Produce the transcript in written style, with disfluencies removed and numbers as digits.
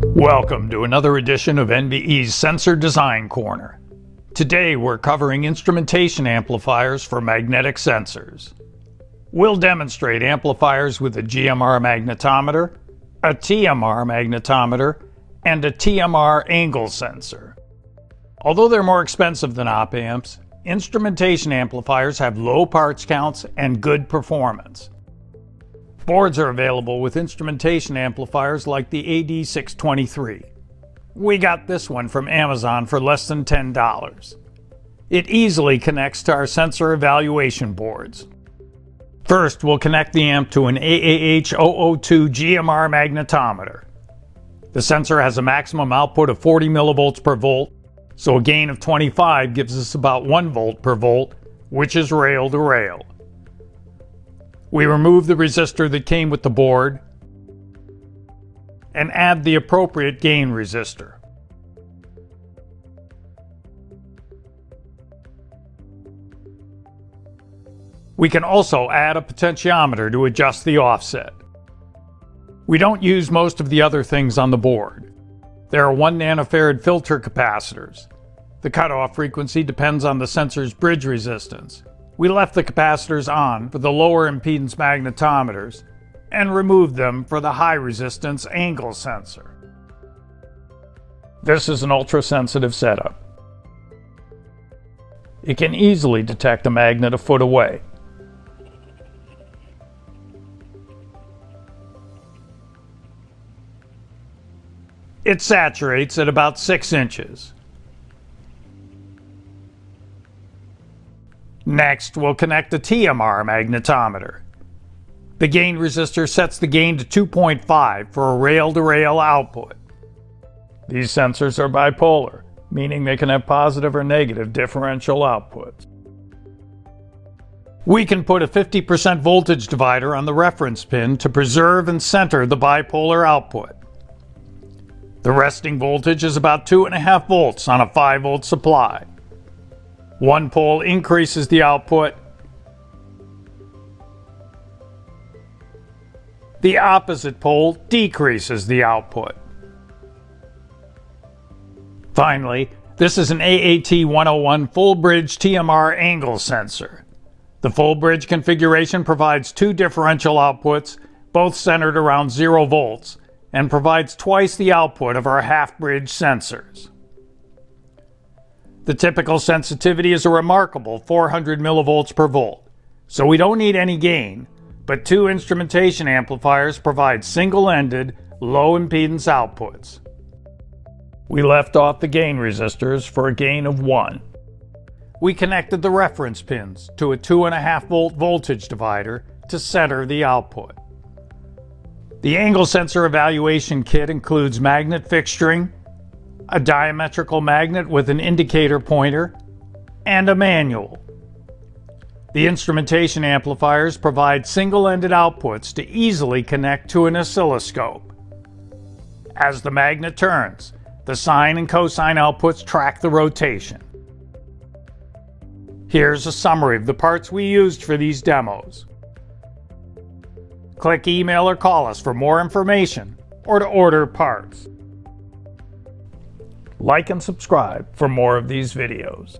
Welcome to another edition of NVE's Sensor Design Corner. Today we're covering instrumentation amplifiers for magnetic sensors. We'll demonstrate amplifiers with a GMR magnetometer, a TMR magnetometer, and a TMR angle sensor. Although they're more expensive than op amps, instrumentation amplifiers have low parts counts and good performance. Boards are available with instrumentation amplifiers like the AD623. We got this one from Amazon for less than $10. It easily connects to our sensor evaluation boards. First, we'll connect the amp to an AAH002 GMR magnetometer. The sensor has a maximum output of 40 millivolts per volt, so a gain of 25 gives us about 1 volt per volt, which is rail to rail. We remove the resistor that came with the board and add the appropriate gain resistor. We can also add a potentiometer to adjust the offset. We don't use most of the other things on the board. There are 1 nanofarad filter capacitors. The cutoff frequency depends on the sensor's bridge resistance. We left the capacitors on for the lower impedance magnetometers and removed them for the high resistance angle sensor. This is an ultra-sensitive setup. It can easily detect a magnet a foot away. It saturates at about 6 inches. Next, we'll connect the TMR magnetometer. The gain resistor sets the gain to 2.5 for a rail-to-rail output. These sensors are bipolar, meaning they can have positive or negative differential outputs. We can put a 50% voltage divider on the reference pin to preserve and center the bipolar output. The resting voltage is about 2.5 volts on a 5 volt supply. One pole increases the output. The opposite pole decreases the output. Finally, this is an AAT101 full bridge TMR angle sensor. The full bridge configuration provides 2 differential outputs, both centered around 0 volts, and provides twice the output of our half-bridge sensors. The typical sensitivity is a remarkable 400 millivolts per volt, so we don't need any gain, but 2 instrumentation amplifiers provide single-ended, low-impedance outputs. We left off the gain resistors for a gain of 1. We connected the reference pins to a 2.5 volt voltage divider to center the output. The angle sensor evaluation kit includes magnet fixturing, a diametrical magnet with an indicator pointer, and a manual. The instrumentation amplifiers provide single-ended outputs to easily connect to an oscilloscope. As the magnet turns, the sine and cosine outputs track the rotation. Here's a summary of the parts we used for these demos. Click email or call us for more information or to order parts. Like and subscribe for more of these videos.